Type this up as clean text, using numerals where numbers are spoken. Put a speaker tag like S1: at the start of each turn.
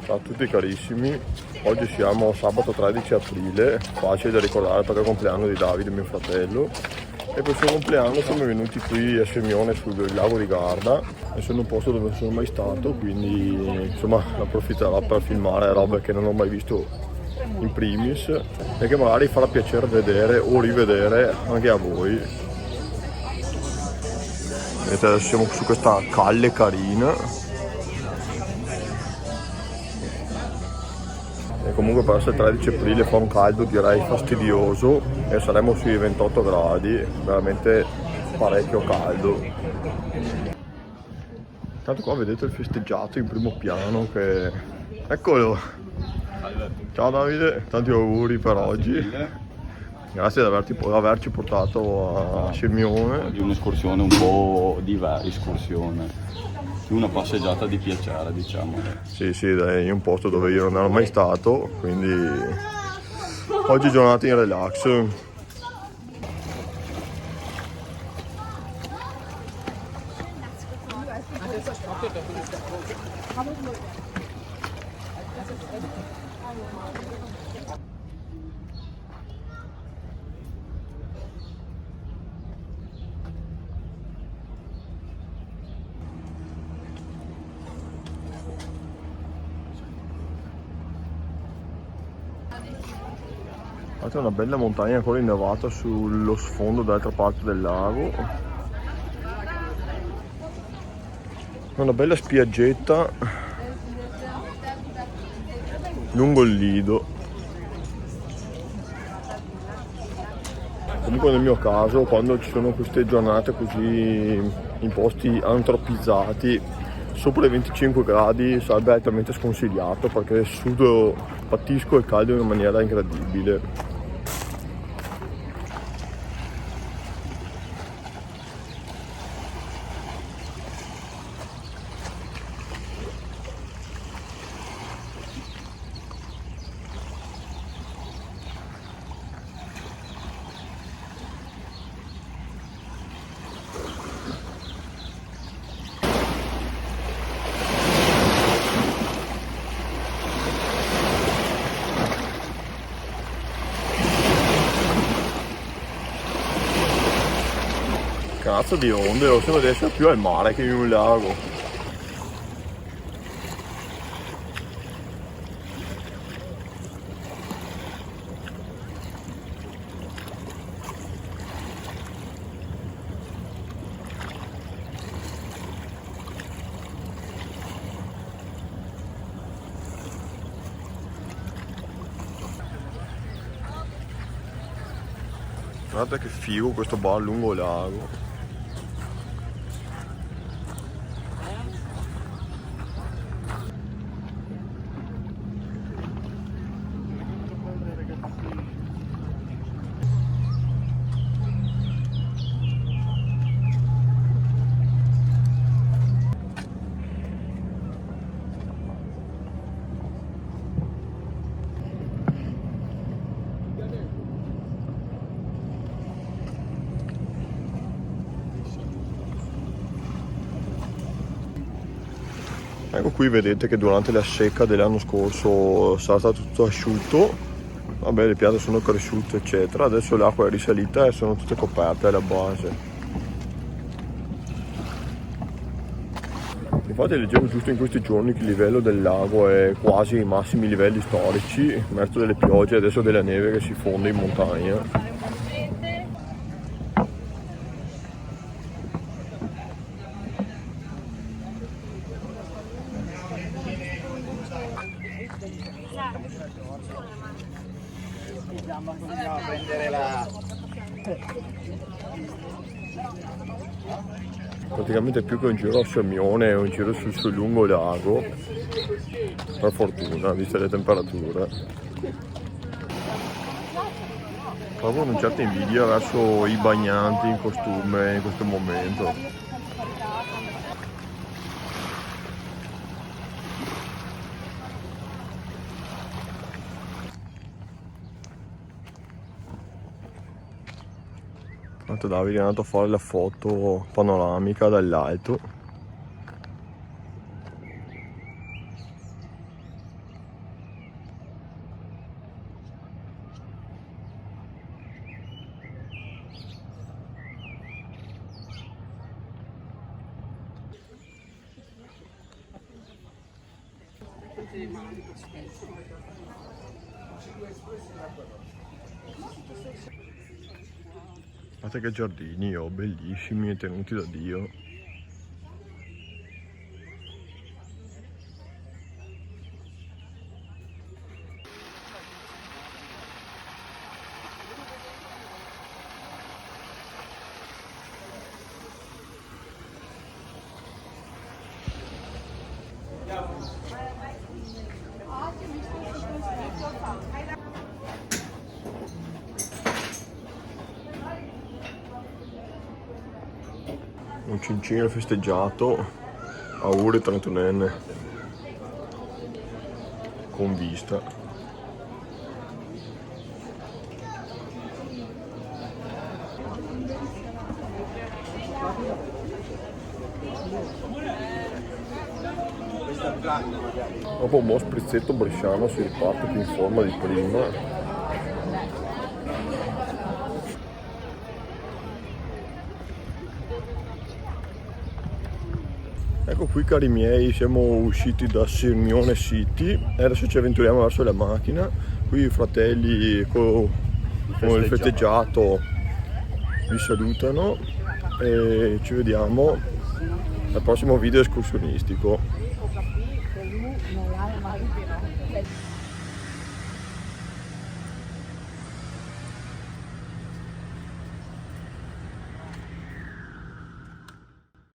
S1: Ciao a tutti carissimi, oggi siamo sabato 13 aprile, facile da ricordare perché è il compleanno di Davide, mio fratello, e per il suo compleanno siamo venuti qui a Semione sul lago di Garda, e sono un posto dove non sono mai stato, quindi insomma approfitterò per filmare robe che non ho mai visto in primis e che magari farà piacere vedere o rivedere anche a voi. Vedete, adesso siamo su questa calle carina. E comunque per essere 13 aprile fa un caldo direi fastidioso e saremo sui 28 gradi, veramente parecchio caldo. Tanto qua vedete il festeggiato in primo piano che... Eccolo! Ciao Davide, tanti auguri per oggi. Grazie di averci portato a Semione.
S2: Di un'escursione un po' escursione. Una passeggiata di piacere, diciamo.
S1: Sì, è un posto dove io non ero mai stato, quindi oggi giornata in relax. C'è una bella montagna ancora innevata sullo sfondo dall'altra parte del lago. Una bella spiaggetta lungo il lido. Comunque nel mio caso, quando ci sono queste giornate così in posti antropizzati sopra i 25 gradi sarebbe altamente sconsigliato perché sudo, patisco il caldo in una maniera incredibile. Cazzo di onde, lo sembra di essere più al mare che in un lago. Guardate che figo questo bar lungo il lago. Ecco qui vedete che durante la secca dell'anno scorso sarà stato tutto asciutto, vabbè le piante sono cresciute eccetera, adesso l'acqua è risalita e sono tutte coperte alla base. Infatti leggevo giusto in questi giorni che il livello del lago è quasi ai massimi livelli storici, merito delle piogge e adesso della neve che si fonde in montagna.
S3: Andiamo a prendere la...
S1: Praticamente più che un giro a Semione è un giro sul lungo lago, per fortuna, viste le temperature. Provo una certa invidia verso i bagnanti in costume in questo momento. Tanto Davide è andato a fare la foto panoramica dall'alto. Guardate che giardini ho, bellissimi e tenuti da Dio. Un cincino festeggiato, auguri 31enne, con vista. Dopo un buon sprizzetto bresciano si riparte più in forma di prima. Ecco qui cari miei, siamo usciti da Sirmione City e adesso ci avventuriamo verso la macchina. Qui i fratelli con il festeggiato vi salutano e ci vediamo al prossimo video escursionistico.